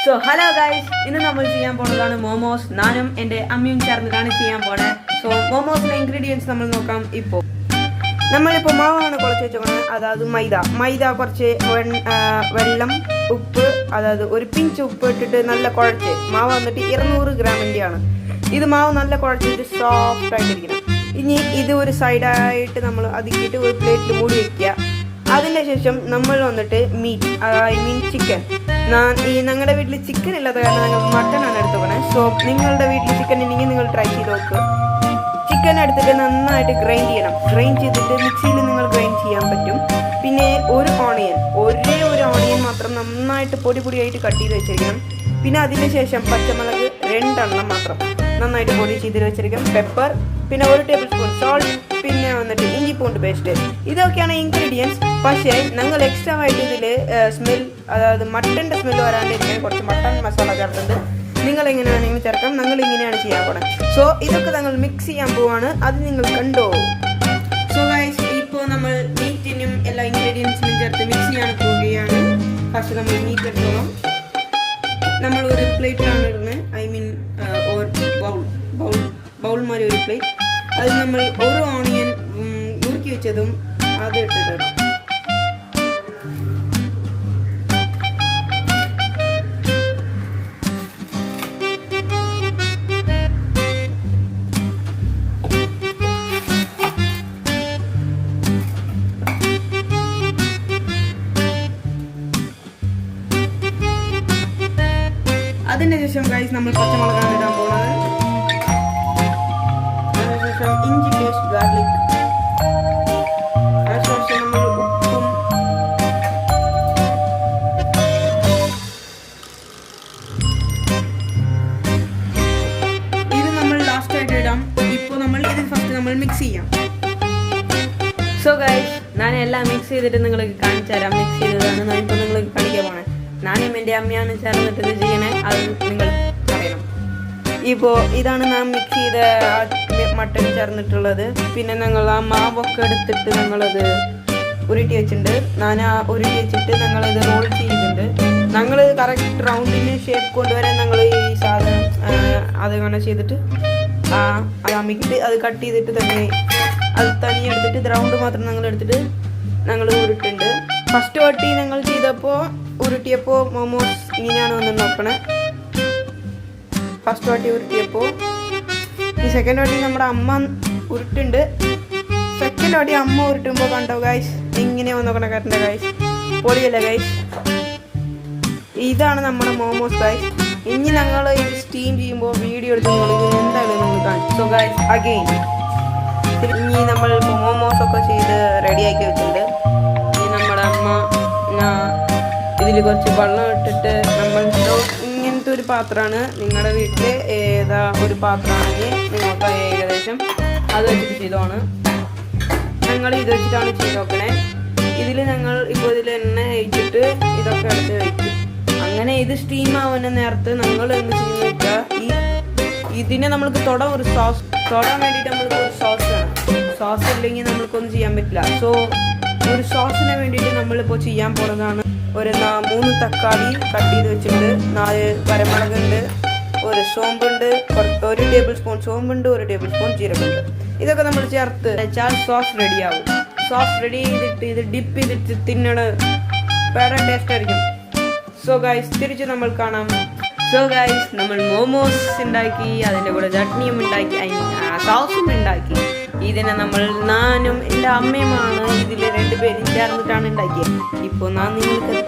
So hello guys, ഇന്ന് നമ്മൾ ചെയ്യാൻ പോകുന്നതാണ് മോമോസ്. ഞാനും എൻ്റെ അമ്മയും ചേർന്നിട്ടാണ് ചെയ്യാൻ പോണത്. സോ മോമോസിന്റെ ഇൻഗ്രീഡിയൻസ് നമ്മൾ നോക്കാം. ഇപ്പോൾ നമ്മളിപ്പോൾ മാവാണ് കുഴച്ച് വെച്ചോക്കുന്നത്. അതായത് മൈദ കുറച്ച് വെള്ളം, ഉപ്പ്, അതായത് ഒരു പിഞ്ച് ഉപ്പ് ഇട്ടിട്ട് നല്ല കുഴച്ച് മാവ് വന്നിട്ട് 200 ഗ്രാമിൻ്റെയാണ്. ഇത് മാവ് നല്ല കുഴച്ചിട്ട് സോഫ്റ്റ് ആയിട്ടിരിക്കണം. ഇനി ഇത് ഒരു സൈഡായിട്ട് നമ്മൾ അതിക്കിട്ട് ഒരു പ്ലേറ്റിൽ മൂടി വയ്ക്കുക. അതിന് ശേഷം നമ്മൾ വന്നിട്ട് മീറ്റ്, ഐ മീൻ ചിക്കൻ. ഞങ്ങളുടെ വീട്ടിൽ ചിക്കൻ ഇല്ലാത്ത കാരണം ഞങ്ങൾ മട്ടനാണ് എടുത്തുകൊണ്ടത്. സോ നിങ്ങളുടെ വീട്ടിൽ ചിക്കൻ ഉണ്ടെങ്കിൽ നിങ്ങൾ ട്രൈ ചെയ്ത് നോക്കുക. ചിക്കൻ എടുത്തിട്ട് നന്നായിട്ട് ഗ്രൈൻഡ് ചെയ്യണം. ഗ്രൈൻഡ് ചെയ്തിട്ട് മിക്സിയിൽ നിങ്ങൾ ഗ്രൈൻഡ് ചെയ്യാൻ പറ്റും. പിന്നെ ഒരു ഓണിയൻ മാത്രം നന്നായിട്ട് പൊടിയായിട്ട് കട്ട് ചെയ്ത് വെച്ചിരിക്കണം. പിന്നെ അതിന് ശേഷം പച്ചമുളക് 2 എണ്ണം മാത്രം നന്നായിട്ട് പൊടി ചെയ്ത് വെച്ചിരിക്കണം. പെപ്പർ, പിന്നെ 1 ടേബിൾ സ്പൂൺ സോൾട്ട്, പിന്നെ വന്നിട്ട് ഇഞ്ചി പൂണ്ട് പേസ്റ്റ്. ഇതൊക്കെയാണ് ഇൻഗ്രീഡിയൻസ്. പക്ഷേ ഞങ്ങൾ എക്സ്ട്രാ ആയിട്ട് ഇതിൽ സ്മെൽ, അതായത് മട്ടൻ്റെ സ്മെൽ വരാണ്ടിരിക്കാൻ കുറച്ച് മട്ടൺ മസാല ചേർത്തിട്ടുണ്ട്. നിങ്ങൾ എങ്ങനെ വേണമെങ്കിൽ ചേർക്കാം. ഞങ്ങൾ ഇങ്ങനെയാണ് ചെയ്യാൻ പോകുന്നത്. സോ ഇതൊക്കെ ഞങ്ങൾ മിക്സ് ചെയ്യാൻ പോവാണ്. അത് നിങ്ങൾ കണ്ടോ. സോ ഗൈസ്, ഇപ്പോൾ നമ്മൾ മീറ്റിനും എല്ലാ ഇൻഗ്രീഡിയൻസിനും ചേർത്ത് മിക്സ് ചെയ്യാൻ പോവുകയാണ്. ഫസ്റ്റ് നമ്മൾ മീറ്റ് എടുത്തോളാം. നമ്മൾ ഒരു പ്ലേറ്റിലാണ് ഇടുന്നത്, ഐ മീൻ ബൗൾ മാറി ഒരു പ്ലേറ്റ്. അത് നമ്മൾ ഒരു ഓണിയൻ നുറുക്കി വെച്ചതും അത് ഇട്ടിട്ടിടാം. അതിന് ശേഷം ഗൈസ് നമ്മൾ പച്ചമുളകാണ് ഇടാൻ പോകുന്നത്. അതിനുശേഷം ഇഞ്ചി പേസ്റ്റ്, ഗാർലിക്. അതിനുശേഷം നമ്മൾ ഉപ്പും, ഇത് നമ്മൾ ലാസ്റ്റ് ആയിട്ട് ഇടാം. ഇപ്പോൾ നമ്മൾ ഇത് ഫസ്റ്റ് നമ്മൾ മിക്സ് ചെയ്യാം. സോ ഗൈസ്, ഞാൻ എല്ലാം മിക്സ് ചെയ്തിട്ട് നിങ്ങൾക്ക് കാണിച്ചു തരാം. മിക്സ് ചെയ്തതാണ് ഞാനിപ്പോൾ നിങ്ങൾക്ക് കാണിക്കാൻ പോണേ. ഞാനും എൻ്റെ അമ്മയാണ് ചേർന്നിട്ട് ഇത് ചെയ്യണേ. അത് നിങ്ങൾ അറിയണം. ഇപ്പോൾ ഇതാണ് ഞാൻ മിക്സ് ചെയ്ത മട്ടൺ ചേർന്നിട്ടുള്ളത്. പിന്നെ ഞങ്ങൾ ആ മാവൊക്കെ എടുത്തിട്ട് ഞങ്ങളത് ഉരുട്ടി വെച്ചിട്ടുണ്ട്. ഞാൻ ആ ഉരുട്ടി വെച്ചിട്ട് ഞങ്ങളത് റോൾ ചെയ്തിട്ടുണ്ട്. ഞങ്ങൾ കറക്റ്റ് റൗണ്ടിന് ഷേപ്പ് കൊണ്ടുവരാൻ ഞങ്ങൾ ഈ സാധനം അതങ്ങനെ ചെയ്തിട്ട് അത് അമ്മിക്കിട്ട് അത് കട്ട് ചെയ്തിട്ട് തന്നെ അത് തനിയെ എടുത്തിട്ട് റൗണ്ട് മാത്രം ഞങ്ങൾ എടുത്തിട്ട് ഞങ്ങൾ ഉരുട്ടുണ്ട്. ഫസ്റ്റ് വാട്ടി ഞങ്ങൾ ചെയ്തപ്പോൾ ഉരുട്ടിയപ്പോൾ മോമോസ് ഇങ്ങനെയാണ് വന്ന് നോക്കണേ. ഫസ്റ്റ് വാട്ടി ഉരുട്ടിയപ്പോൾ ഈ സെക്കൻഡ് വാട്ടി നമ്മുടെ അമ്മ ഉരുട്ടുണ്ട്. സെക്കൻഡ് വാട്ടി അമ്മ ഉരുട്ടുമ്പോൾ കണ്ടോ ഗൈസ്, ഇങ്ങനെ വന്ന് നോക്കണ കറണ്ട് ഗൈസ്. പൊളിയല്ലേ ഗൈസ്. ഇതാണ് നമ്മുടെ മോമോസ് ഗൈസ്. ഇനി ഞങ്ങൾ ഇത് സ്റ്റീം ചെയ്യുമ്പോൾ വീഡിയോ എടുത്ത് നിങ്ങൾ എന്തായാലും നമ്മൾ കാണിച്ചു. സോ ഗൈസ് അഗെയിൻ ഇനി നമ്മൾ മോമോസ് ഒക്കെ ചെയ്ത് റെഡിയാക്കി വെച്ചിട്ടുണ്ട്. ഇനി നമ്മുടെ അമ്മ ഇതിൽ കുറച്ച് വെള്ളം ഇട്ടിട്ട് നമ്മൾ ഇങ്ങനത്തെ ഒരു പാത്രമാണ്. നിങ്ങളുടെ വീട്ടിൽ ഏതാ ഒരു പാത്രമാണെങ്കിൽ നിങ്ങൾക്ക് ഏകദേശം അത് വെച്ചിട്ട് ചെയ്തോണ്. ഞങ്ങൾ ഇത് വെച്ചിട്ടാണ് ചെയ്ത് നോക്കണേ. ഇതിൽ ഞങ്ങൾ ഇപ്പോൾ ഇതിൽ എണ്ണ കഴിച്ചിട്ട് ഇതൊക്കെ എടുത്ത് വയ്ക്കും. അങ്ങനെ ഇത് സ്റ്റീം ആവുന്ന നേരത്ത് ഞങ്ങൾ എന്ത് ചെയ്യുന്ന വെച്ചാൽ ഇതിനെ നമ്മൾക്ക് തൊടാൻ വേണ്ടിയിട്ട് നമ്മൾക്ക് ഒരു സോസ് വേണം. സോസ് ഇല്ലെങ്കിൽ നമ്മൾക്കൊന്നും ചെയ്യാൻ പറ്റില്ല. സോ ഒരു സോസിന് വേണ്ടിയിട്ട് നമ്മളിപ്പോൾ ചെയ്യാൻ പോകുന്നതാണ്. ഒരു 3 തക്കാളി കട്ട് ചെയ്ത് വെച്ചിട്ടുണ്ട്, 4 വരമുളകുണ്ട്, ഒരു സോമ്പുണ്ട്, 1 ടേബിൾ സ്പൂൺ സോമ്പുണ്ട്, 1 ടേബിൾ സ്പൂൺ ജീരകമുണ്ട്. ഇതൊക്കെ നമ്മൾ ചേർത്ത് വെച്ചാൽ സോസ് റെഡിയാവും. സോസ് റെഡി ചെയ്തിട്ട് ഇത് ഡിപ്പ് ചെയ്തിട്ട് തിന്നണ വേറെ ടേസ്റ്റ് ആയിരിക്കും. സോ ഗൈസ്, തിരിച്ച് നമ്മൾ കാണാം. സോ ഗൈസ്, നമ്മൾ മോമോസ് ഉണ്ടാക്കി, അതിൻ്റെ കൂടെ ചട്നിയും ഉണ്ടാക്കി, സോസും ഉണ്ടാക്കി. ഇതിനെ ഞാനും എൻ്റെ അമ്മയുമാണ് ഇതിൽ 2 പേരും ചേർന്നിട്ടാണ് ഉണ്ടാക്കിയത്. ഇപ്പോൾ ഞാൻ നിങ്ങൾക്ക്